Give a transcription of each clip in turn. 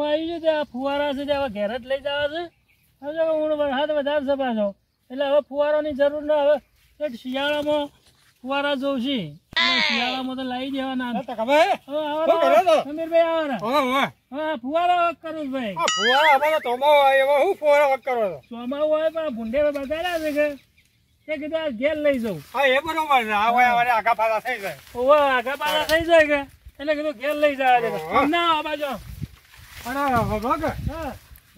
આવી છે ત્યાં ફુવારા છે ત્યાં ઘેર જ લઈ જવા છે. હવે હું વરસાદ વધારે છે પાછો એટલે હવે ફુવારાની જરૂર ના. હવે શિયાળામાં ફુવારા જોઉં છે શિયાળામાં તો લાવી દેવાના. સમીરભાઈ આવો ફુવારા વક કરું ભાઈ. ચોમાવું હોય પણ ભૂંડે બગાડ્યા છે કે એ કીધું આ ઘેર લઈ જવું. એ બરોબર છે. આગા પાછા થઈ જાય. આગા પાછા થઈ જાય કે એટલે કીધું ઘેર લઈ જવા દે. ના આ બાજુ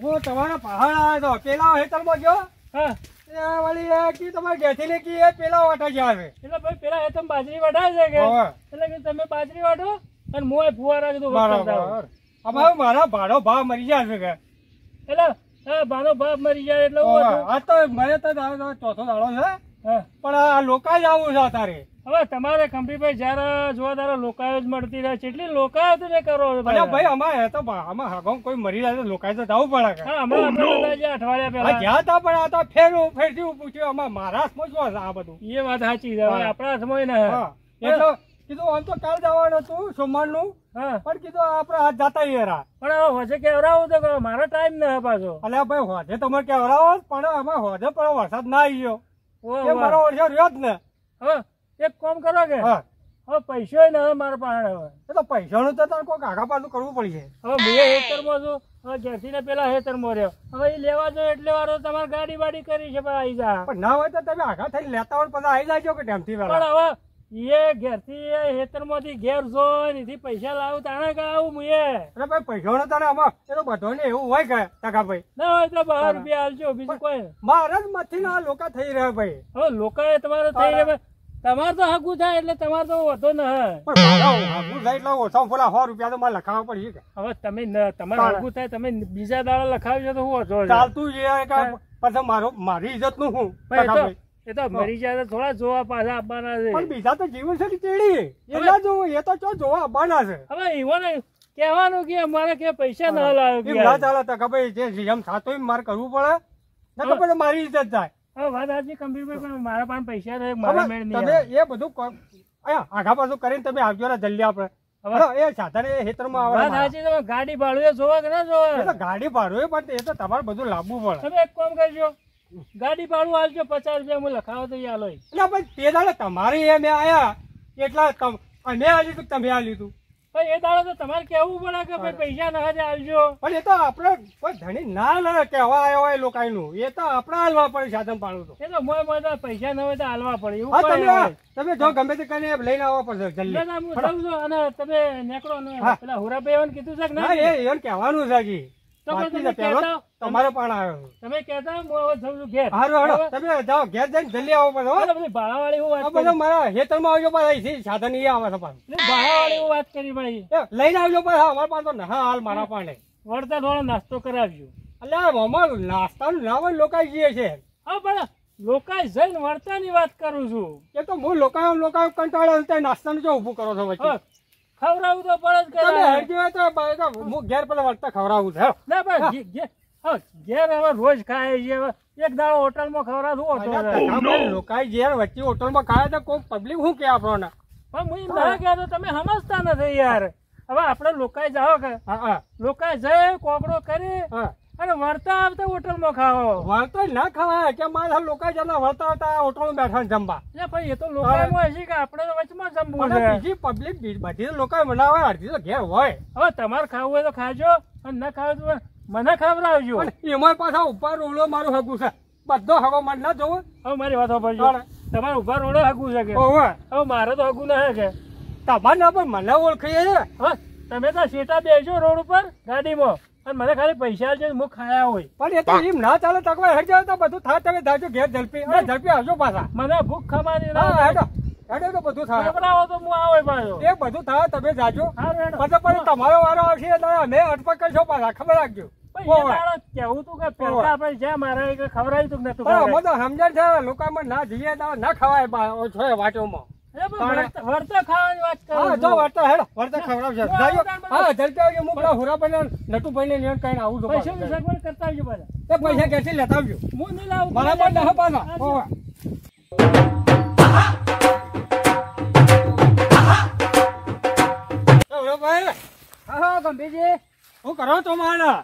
હું તમારા પહાડ આવ્યો તો પેલા હેતરમાં ગયો. તમારે ઘેરથી ને કી પેલા વાટા જ આવે. એટલે ભાઈ પેલા હેતમ બાજરી વાટા છે કે એટલે કે તમે બાજરી વાટો અને મોય ફુવારા કીધું. અમારો મારા ભાડો ભાવ મરી જાય છે એટલે ભાડો ભાવ મરી જાય એટલે આ તો મને તો ચોથો દાડો છે પણ આ લોકો જ આવું છે અત્યારે. હવે તમારે કંપનીભાઈ જયારે જોવા તારે લોકાયો જ મળતી રહે છે એટલી લોકાયો તમે કરો ભાઈ અમારે તો આમાં હગમ કોઈ મરી જાય તો લોકાય તો જવું પડે. અઠવાડિયા પેલા ગયા હતા પણ આ તો ફેરથી પૂછ્યું અમારે મહારાષ્ટ્રમાં શું હશે આ બધું. એ વાત સાચી છે આપણા હાથમાં ને એટલે કીધું આમ તો કાલ જવાનું હતું સોમવારનું પણ કીધું આપડે હાથ જતા યાર. પણ હોજે કેવરાવું તો મારો ટાઈમ ન પાછો. અલ્યા ભાઈ હોજે તમે કેવરાવો પણ અમારે હોજે પણ વરસાદ ના આવી ગયો મારો વરસાદ રહ્યો જ ને. હવે એક કામ કરો કે હવે પૈસો ને હવે મારા પાસે હવે એ તો પૈસાનું તો કોઈ આગા પાછું કરવું પડશે. હવે હું હેતરમાં છું હવે ઘેરથી ને પેલા હેતરમાં રહ્યો હવે એ લેવા જો એટલે વારો તમારે ગાડી બાડી કરી છે આવી જા. પણ ના હોય તો તમે આગા થઈને લેતા હોય પછી આવી જાય કે ટાઈમથી. પણ હવે એ ઘેરથી હેતરમાંથી ઘેર જો એથી પૈસા લાવું તાણે કે આવું હું અરે ભાઈ પૈસાનો તારે આમાં એ તો બધો ને એવું હોય કે ટકા ભાઈ ના હોય તો 12 રૂપિયા આલજો બીજું કોઈ મારે જ મથી ના લોકો થઈ રહ્યા ભાઈ. હવે લોકો તમારે થઈ રહ્યા તમારે તો હગું થાય એટલે તમારે તો વધો ન હગું થાય એટલે ઓછા પેલા 100 રૂપિયા તો મારે લખાવવા પડશે. હવે તમે તમારે હગું થાય તમે બીજા દાડા લખાવજો તો હું વધો ચાલતું પછી મારી ઇજ્જત નું હું એ તો મરી જાય તો થોડા જોવા પાછા આવવાના છે. પણ બીજા તો જીવન છે ચેડી એ ના જોવું એ તો ચો જોવા આવવાના છે. હવે ઈવોને કહેવાનું કે અમારે કે પૈસા ના લાવ્યો ના ચાલે તો કે ભાઈ જે જેમ થતું મારે કરવું પડે ને તો પછી મારી ઇજ્જત જાય. હવે વાત આજની કમ્પ્યુટર પણ મારા પાસે પૈસા થાય મારા મેળ નહીં. તમે એ બધું આગા પાછું કરીને તમે આવજો ને જલ્દી આપણે. એ સાધન એ હેતરમાં આવે. વાત સાચી તમે ગાડી ભાડું જોવા કે ના જોવા. ગાડી ભાડું પણ એ તો તમારે બધું લાવવું પડે. તમે એક કામ કરજો ગાડી ભાડું આલજો 50 રૂપિયા હું લખાવો તો યાર લો. એટલે ભાઈ તે દાડે તમારી એ મેં આયા એટલા અમે આલ્યું તું તમે આલ્યું તું ભાઈ એ દાડે તો તમારે કેવું પડે કે ભાઈ પૈસા ના હાજે આલજો. પણ એ તો આપણે કોઈ ધણી ના કહેવા આવ્યો હોય લોકાઈનું એ તો આપણે હાલવા પડે સાધન પાડું તો. એ તો મોય તો પૈસા ન હોય તો હાલવા પડે એવું. તમે જો ગમે તે કરીને લઈને આવવા પડશે જલ્દી. અને તમે નીકળો ને પેલા હુરાભાઈ કીધું છે કે ના એને કહેવાનું છે તમારે પણ આવ્યો તમે કહેતા હું હવે જઉં છું ઘેર. તમે જાઓ ઘેર જઈને જલ્દી આવો પડે. ભાડાવાળી હું વાત મારા ખેતરમાં આવજો પાછા સાધન એ આવે છે ભાડાવાળી હું વાત કરી ભાઈ લઈને આવજો પાછા અમારા પાસે ના હાલ મારા પાસે વળતા થોડો નાસ્તો કરાવજો. એટલે અમારું નાસ્તાનું નામ જ લોકાઈ જઈએ છે. હા પણ લોકાઈ જઈને વળતાની વાત કરું છું. એ તો હું લોકાયો કંટાળો નાસ્તાનું જો ઉભું કરો છો વચ્ચે ખવડાવું તો પડે તો હું ઘેર પેલા વળતા ખવડાવું છે. ના ભાઈ ઘેર હવે રોજ ખાય છે એક દાડો હોટલમાં ખવડાવું લોકાઈ ઘેર વચ્ચે હોટલમાં ખાય તો કોઈ પબ્લિક શું કે આપણને. પણ હું ના કહે તો તમે સમજતા નથી યાર. હવે આપડે લોકાઈ જાઓ કે લોકાઈ જાય કોકડો કરી અને વળતા આવતા હોટલમાં ખાઓ. વળતા ના ખાવાય કે મારા લોકાઈ જતા વળતા આવતા હોટલમાં બેઠા જમવા. ભાઈ એ તો લોકાઈમાં હશે કે આપડે તો વચમાં જમવું છે. બીજી પબ્લિક બધી લોકાઈ બનાવે અડધી તો ઘેર હોય. હવે તમારે ખાવું હોય તો ખાજો અને ના ખાવું તો મને ખવડાવજો. એમાં પાછા ઉપર રોડો મારું હગું છે બધો હગો મને ના જોવો. હવે મારી વાત સાંભળજો તમારે ઉભા રોડો હગું છે કે હવે મારે તો હગું ના કે તમારે ના પણ મને ઓળખીએ છે. હવે તમે તો સીટા બેસજો રોડ ઉપર ગાડીમાં અને મને ખાલી પૈસા છે હું ખાયા હોય. પણ એ તો એમ ના ચાલે તકવા હેડ જાવ તો બધું થાય તમે જાજો ઘેર ઝડપી આવજો પાછા. મને ભૂખ ખમાની હેડો તો બધું થાય તો હું આવે પાછો એ બધું થાય તમે જાજો પછી તમારો વારો આવશે અમે અટપટ કરશો પાછા ખબર રાખજો. કેવું તું કે પેલા આપડે જ્યાં મારે ખવડાવ્યું તું નતું અમે તો સમજણ છે લોકોમાં ના જઈએ ના ખવાય વાટોમાં વળતા ખાવાની વાત કરો. જો વળતા હેડો વળતા ખવડાવજો. હા ઝડપી આવજો. હું પેલા હુરાભાઈ નટુભાઈ ને લેણ કઈ આવું છું. પૈસા સગવડ કરતા આવજો પાછા. એ પૈસા ક્યાંથી લેતા આવજો. હું નહીં લાવું બરાબર ના પાછા. હા ગંભીરજી હું કરો તો મારા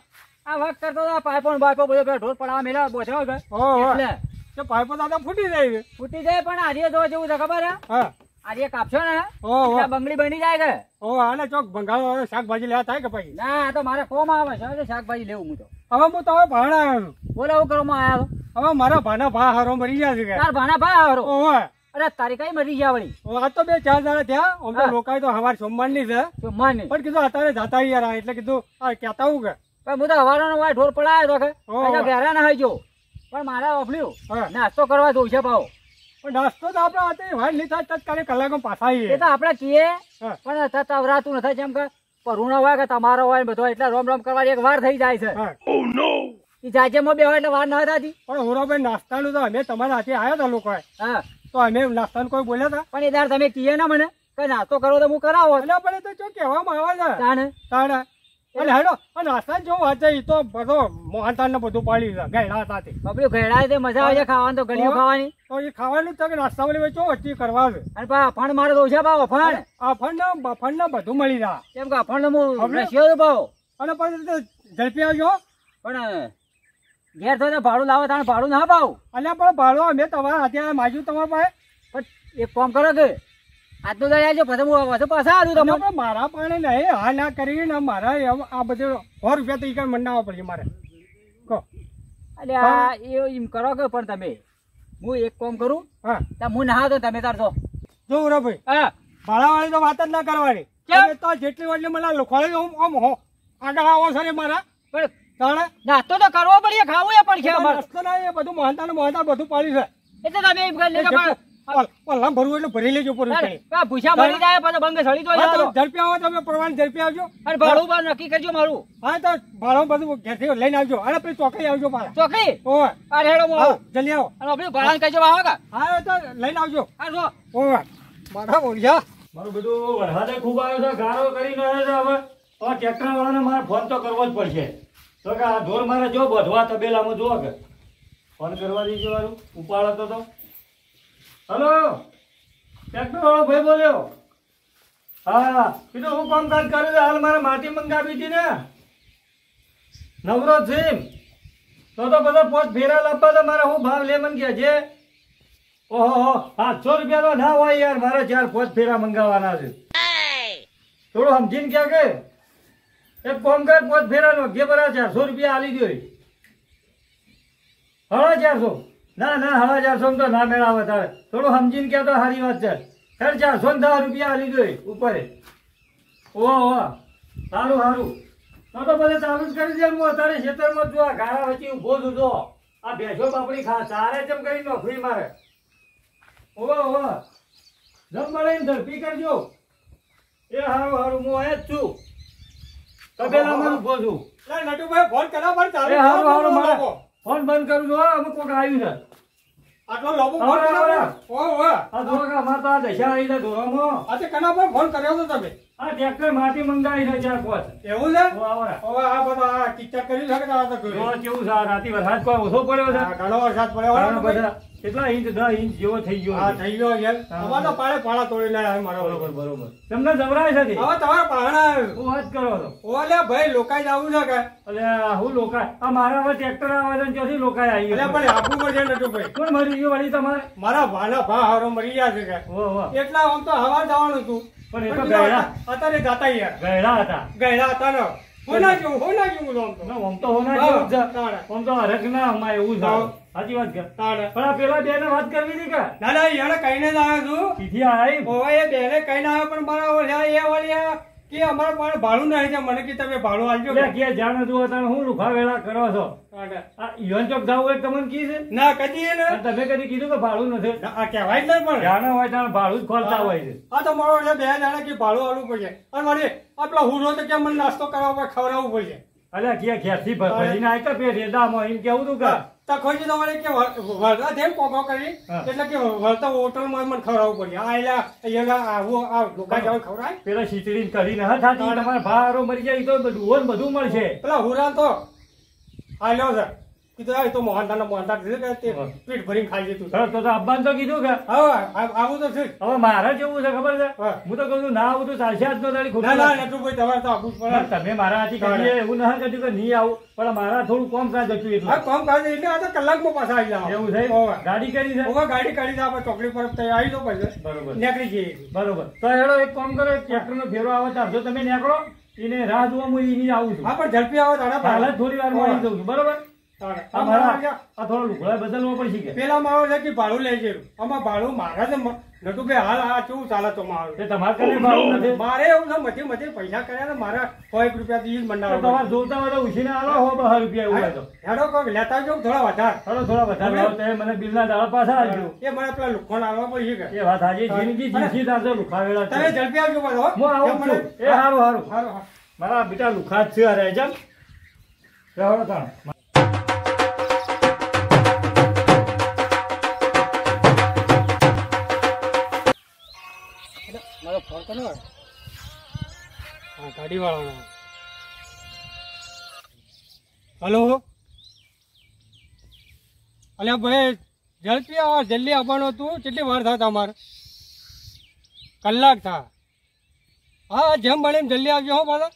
આ વખત કરતો તો પાઇપો બાઈપો બધો પેલો ઢોર પડાવવા મેલા બોધ્યો કે એટલે તો પાઇપો દાદા ફૂટી જાય ફૂટી જાય પણ આજે તો જેવું છે ખબર હે હા આજે કાપશો ને ઓહો એટલે બંગડી બની જાય કે ઓ આને ચોક ભંગાળો શાકભાજી લેવા થાય કે પછી ના આ તો મારે કોમ આવે છે શાકભાજી લેવું હું તો હવે હું તો હવે ભાણા આવ્યો છું બોલે એવું કરવામાં આવ્યા તો હવે મારા ભાના ભા હારો મરી ગયા છે કે તાર ભાના ભા હારો ઓહો અરે તારી કઈ મરી ગયા વળી આ તો 2-4 દાડા થયા આમ તો લોકાય તો હવાર સોમવાર ની છે તો માની પણ કીધું અત્યારે જાતા યાર આ એટલે કીધું આ કહેતા હું કે પણ હું તો હવારનો વાય ઢોર પડાયો તો કે ઓહો. ઘેરા ના હોય જો પણ મારે ઓફલ્યું હા. નાસ્તો કરવા જવું છે ભાવ પણ નાસ્તો તો આપણે અત્યારે વાર નહીં થાય તત્કાલે કલાકમાં પાછા એ આવીએ તો આપણે કીએ હા. પણ તવરાતું નથી જેમ કે પરુણો હોય કે તમારો હોય ને બધો એટલે રોમ રોમ કરવાની એક વાર થઈ જાય છે હા એ જાજેમાં બે હોય એટલે વાર ના થતી પણ હોરાભાઈ નાસ્તાનું તો અમે તમારા હાથે આવ્યા હતા લોકો હા તો અમે નાસ્તાનું કોઈ બોલ્યા હતા પણ એ દાર તમે કીએ ને મને કે નાસ્તો કરો તો હું કરાવો એટલે પણ એ તો જો કહેવામાં આવે છે તાણે તાણે એટલે હેડો અને નાસ્તા જો વાત છે એ તો બધો મોહનતાલ ને બધું પાડી છે ગયડા સાથે બબલું ઘેડાય તે મજા આવે છે ખાવાની તો ગળીઓ ખાવાની તો એ ખાવાનું જ છે કે નાસ્તા વાળી ચો વચ્ચે કરવા છે અને ફણ મારે તો ઓછા ભાવ ફણ આ ફંડ ને બધું મળી જાય કેમ કે ફણ હું હવે? રસ્યો તો ભાવ અને પછી તો ઝડપી આવજો પણ ઘેર થઈને ભાડું લાવો તાણે ભાડું ના ભાવ અલ્યા પણ ભાડો અમે તમારા હાથે માગ્યું તમારા પાસે પણ એક કામ કરો કે આજનો દાડે આવજો પછી હું પાછું પાછા આવ્યું તમે તમે પણ મારા પાણે નહીં હા ના કરીને મારા આ બધું 100 રૂપિયા તો ઈ મંડાવવા પડશે મારે કહો એટલે આ એમ કરો કે પણ તમે હું એક કામ કરું હા તો હું નહાવ તો તમે તાર તો જો ઉરાભાઈ હા ભાડાવાળી તો વાત જ ના કરવાની કેમ? તમે તો જેટલી વાટલી મને લોખવાડી આમ આગળ આવો છો ને મારા પણ તાણે નાસ્તો તો કરવો પડે ખાવું એ પડશે અમારે રસ્તો ના એ બધું મોહનતા બધું પાડ્યું છે એટલે તમે એમ કરી લેજો પણ પલ્લા ભરવું એટલે ભરી લેજો પર આ ભૂસા મરી જાય પછી બંગ સળી તો જાઓ. ઝડપી આવો તમે પરવાન ઝડપી આવજો અને ભાડું બાર નક્કી કરજો મારું હા તો ભાડો બધું ઘેરથી લઈને આવજો અને પેલી ચોકડી આવજો પાછા ચોકડી ઓવે આ રેડો મો હા જલ્દી આવો અને આપણે ભાડા કહેજો આવો કા હા તો લઈને આવજો આ જો ઓવે મારા બોલ્યા મારું બધું વરસાદે ખૂબ આવ્યો છે ગારો કરી રહ્યો છે હવે ટ્રેક્ટર વાળાને મારે ફોન તો કરવો જ પડશે તો કે આ ઢોર મારે જો બધવા તબેલામાં જુઓ કે ફોન કરવા દીજો મારું ઉપાડો તો હલો ટ્રેક્ટર વાળો ભાઈ બોલ્યો હા કીધું હું કામકાજ કર્યું છે હાલ મારે માટી મંગાવી હતી ને નવરો થીમ તો બધા 5 ફેરા લાવવા તો મારે હું ભાવ લે મને કે છે ઓહો 700 રૂપિયા તો ના હોય યાર મારે 4-5 ફેરા મંગાવવાના છે થોડું સમજીને ક્યાં કે એક કામ કર 5 ફેરાનો જે બરા 400 રૂપિયા આલી દો 450 ના 450 તો ના મેળાવે તારે થોડું સમજીને ક્યાં તો સારી વાત છે સર 410 રૂપિયા આલી દો ઉપર ઓહો સારું તો બધે ચાલુ જ કરી દે હું અત્યારે ખેતરમાં જો આ ગારા વચ્ચે ઊભો છું જો આ ભેંસો પાપડી ખા ચારે જેમ કરી નોકરી મારે ઓહો જમ મળીને ઝડપી કરજો એ હારું હું અહીંયા જ છું તબેલામાં ઊભો છું લે નટુભાઈ ફોન કરવા પણ ચાલુ એ હારું મારે ફોન બંધ કરું છું અમુક કોક આવ્યું છે આટલો લોબો ફોન કર્યો ઓહો આ જો કે અમાર તો આ દશા આવી છે ધોરણમાં આજે કના પર ફોન કર્યો તો તમે આ ટ્રેક્ટર માટી મંગાવી છે 4-5 એવું છે આવરા હવે આ બધો આ કિચક કરી શકે તો આ તો જો કેવું છે આ રાતી વરસાદ કોઈ ઓછો પડ્યો છે ઘણો વરસાદ પડ્યો ઘણા બધા કેટલા ઇંચ 10 ઇંચ જેવો થઈ ગયો હા છે. થઈ ગયો યાર અમાર તો પાળા તોડી લાયા મારો બરોબર તમને જવરાય છે તે? હવે તમારા પાણા હું વાત કરો છો ઓલે ભાઈ લોકાઈ જવું છે કે અલે હું લોકાય આ મારા હવે ટ્રેક્ટર આવે છે ને ત્યાંથી લોકાય આવી એટલે ગયો પણ આપવું પડશે નટુભાઈ કોણ મરી ગયું વળી તમારે મારા ભાના ભા હારો મરી ગયા છે કે ઓહો એટલા આમ તો હવા જવાનું હતું પણ એ તો પણ ગયડા અત્યારે જાતા યાર ગયડા હતા ગયડા હતા ને હોના જેવું હું આમ તો ના, આમ તો હોના જેવું જ છે. તાણે આમ તો હરખ ના અમાય એવું છે હા. સાચી વાત કર તાણે પણ આ પેલા બેને વાત કરવી હતી કે ના ના યાર કહીને જ આવ્યો છું સીધી આવી ઓવે એ બેને કહીને આવ્યો પણ મારા ઓલ્યા એ વળ્યા કે અમારે પણ ભાડું નહીં છે મને કે તમે ભાડું આપજો એટલે કે જાણે તું તમે હું લુખા વેલા કરો છો તાણે. આ ઈવન ચોક જાવું એક તમને કી છે ના કદી એ ને અને તમે કદી કીધું કે ભાડું નથી આ કહેવાય જ નહીં પણ જાણે હોય ત્યારે ભાડું જ ખોલતા હોય છે આ તો મારો એટલે બે જાણે કે ભાડું આલવું પડશે અને મારી આપલા હુરો તો કે મને નાસ્તો કરવા પર ખવડાવવું પડશે અલ્યા કે ઘેરથી ભરીને આવી કે પેટ રેદામાં એમ કેવું તું કે તખોજી તમારે કે વળતા થેમ કોકો કરી હા. એટલે કે વળતા હોટલમાં મને ખવડાવવું પડશે આ એલા અહીંયા આવું આ દુકાન જવા ખવડાય પેલા શીતળી કરીને ન થાતી તમારે ભારો મરી જાય તો બધું બધું મળશે પેલા હુરા તો આલ્યો છે કીધું આ તો મોહનદાર છે કે તે પેટ ભરીને ખાઈ જતું હા, તો અબ્બાને તો કીધું કે આવું તો છે જ. હવે મારે કેવું છે ખબર છે હા. હું તો કહું છું ના આવું તો ચાલશે જ તારી ખોટું ના લાગે. નટુભાઈ તમારે તો આવવું જ પડે. તમે મારા હાથી કરીએ એવું ના કર્યું કે નહીં આવું પણ મારા થોડું કોમ કાજ હતું હા એટલે કામ કાઢે એટલે આ તો કલાકમાં પાછા આવી જાવ. એવું છે હોવે. ગાડી કરી છે હોવે, ગાડી કાઢી આપણે ચોકડી પર ત્યાં આવી જાવ પછી બરોબર નીકળી જઈએ. બરોબર તો હેડો એક કામ કરો ટ્રેક્ટર નો ફેરો આવે તો જો તમે નીકળો એને રાહ જોવા હું એની આવું છું હા પણ ઝડપી આવો તારા હાલ જ થોડી વાર આવી જઉં છું બરોબર આ મારા આ થોડો લુગડા બદલવો પડશે કે પેલા મારો છે કે ભાડું લઈ જવું. આમાં ભાડું મારા છે નટુભાઈ હાલ આ કેવું ચાલે તો મારું. તે તમારે કને ભાડું નથી મારે એવું છે મધ્ય પૈસા કર્યા ને મારા 100 રૂપિયા થી જ તો મંડાવો. તમારે જોતા હોય તો ઉછીને આલો હો 2 રૂપિયા એવું હોય તો હેડો કોઈ લેતા જાવ થોડા વધારે. થોડો થોડા વધારે લાવો તો એ મને બિલના દાડા પાછા આવજો એ મને પેલા લુખોણ આવવા પડશે કે એ વાત હાજી જિંદગી જીસી તારજો લુખાવેલા તમે છે ઝડપી આવજો પાછો, હો. હું આવું એમ છું મને- એ હારું હારું હારું, હારું. મારા બેટા લુખા જ છે અરે જમ રહેવાનો તાણ મારો ફોન કરો. હા ગાડી વાળાનો. હલો અલ્યા ભાઈ ઝડપી આવો, જલ્દી આવવાનો તું. કેટલી વાર થાય તમારે? કલાક થાય. હા જેમ બને એમ જલ્દી આવજો હો પાછા.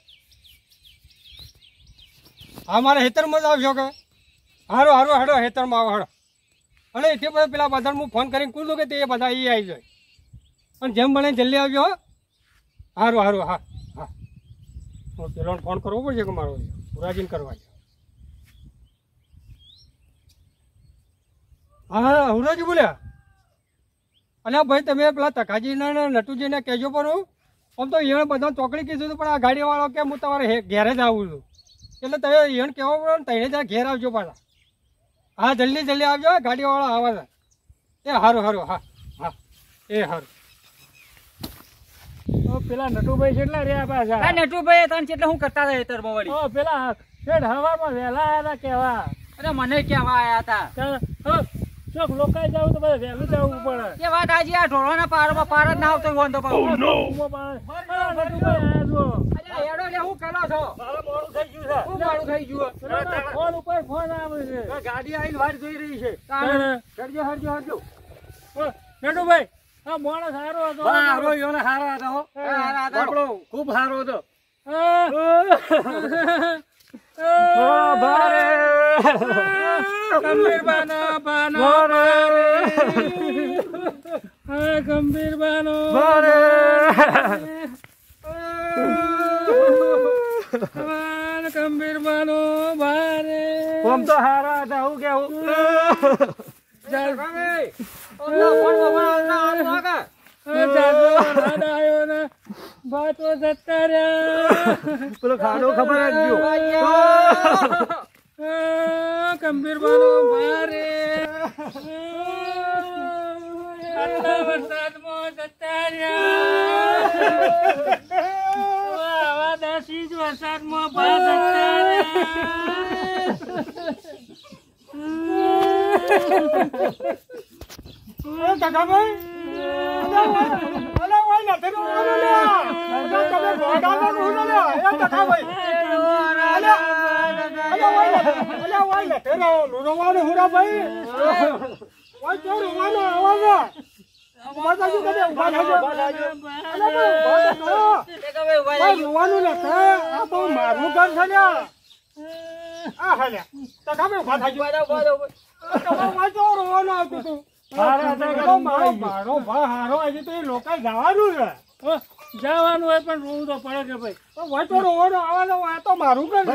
હા મારે હેતરમાં જ આવશો કે? હારું હારું હેડો હેતરમાં આવો હેડો. અને એથી પછી પેલા બધા હું ફોન કરીને કૂદું કે તે બધા એ આવી જાય. પણ જેમ બને એમ જલ્દી આવજો હો. હારું હારું હા હા. હું પેલોને ફોન કરવો પડશે કે મારો પુરાજીને કરવા છે. હા હુરાજી બોલ્યા? અલ્યા ભાઈ તમે પેલા તકાજીને ને નટુજીને કહેજો પણ આમ તો એને બધા ચોકડી કીધું હતું પણ આ ગાડીવાળો કે હું તમારે ઘેરે જ આવું છું એટલે તમે એને કહેવો પડે ને તઈને ત્યાં ઘેર આવજો પાછા. હા જલ્દી જલ્દી આવજો, ગાડીવાળો આવે છે. એ સારું સારું હા હા એ સારું. પેલા નટુભાઈ કેટલા રહ્યા પાછા? આ નટુભાઈ તને એટલે હું કરતા હતા ખેતરમાં વળી? પેલા શેઠ હવામાં વહેલા આયા હતા કેવા? અરે મને કેવા આયા હતા ચોક લોકાઈ જાવ તો બધે વહેલું જવું પડે. એ વાત આજે આ ઢોળાના પારમાં પાર જ ના આવતો હોય તો પાછો. નટુભાઈ આયા છો. અલ્યા હેડો લે હું કરો છો? મારે મોડું થઈ ગયું છે. હું મારું થઈ ગયું? પેલા ફોન ઉપર ફોન આવે છે. ગાડી આવીને વાટ જોઈ રહી છે હરજો હરજો હરજો. નટુભાઈ આ માણસ સારો હતો. હારો યોને હારો હતો હો. હારા હતા. આપણો ખૂબ હારો હતો ગંભીર બાનો બાનો ગંભીર બાનો ગંભીર બાનો ભારે આમ તો હારા હતા હું કેવું બાતો જતા રહ્યા. પેલો ખાડો ખબર જ ગયો ગંભીર બાનો ભારે આટલા વરસાદમાં જતા રહ્યા. આવા 10 ઇંચ વરસાદમાં ભા જતા મારું ઘર છે ને આ હાલ્યા તકામે ઉભા થાજો. રોવાનું આવતું હતું. મારો ભા હારો આજે તો એ લોકો જવાનું છે. જવાનું હોય પણ રોવું તો પડે કે ભાઈ. વચો રોવાનો આવવાનો હોય તો મારું ઘર છે.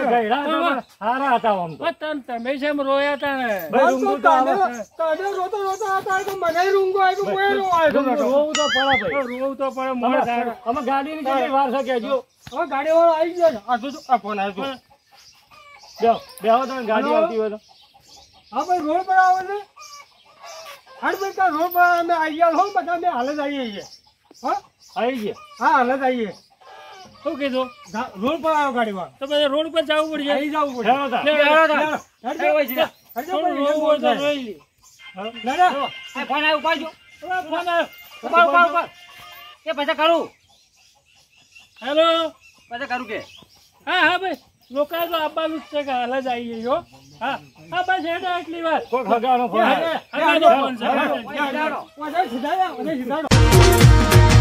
હારા હતા આમ તો તમે જેમ રોયા હતા ને ભાઈ રૂંગું તો આવે. તને રોતો રોતો હતા તો મને રૂંગો આવ્યો કોઈ રોવાય રોવું તો પડે ભાઈ રોવું તો પડે. મોડે થાય. અમે ગાડીની કેટલી વાર છે કેજો હવે ગાડી વાળો આવી ગયો ને. આ જો આ ફોન આવ્યો. બેહો તમે ગાડી આવતી હોય તો હા ભાઈ રોડ પર આવે છે. હાડ ભાઈ ત્યાં રોડ પર અમે આવી ગયા હો બધા અમે હાલ જ આવીએ છીએ. હા આવી ગયા હા હાલ જ આવીએ. શું કીધું? રોડ પર આવ્યો ગાડી વાળો. તો પછી રોડ પર જવું પડશે. આવી જવું પડે. હેડો તા. લે, હરજો ભાઈ, થોડું રોવું હોય તો રોઈ લે. ના, ના. આ ફોન આવ્યો ઉપાડજો. ફોન આવ્યો. ઉપાડ ઉપાડ ઉપાડ. એ પછી કરું હેલો પછી કરું કે હા હા ભાઈ રોકાય તો આપવાનું જ છે કે હાલ જ આવીએ છો. હા હા બસ હેડો એટલી વાત કોક હગાનો ફોન હગાનો ફોન છે. વધારે સીધા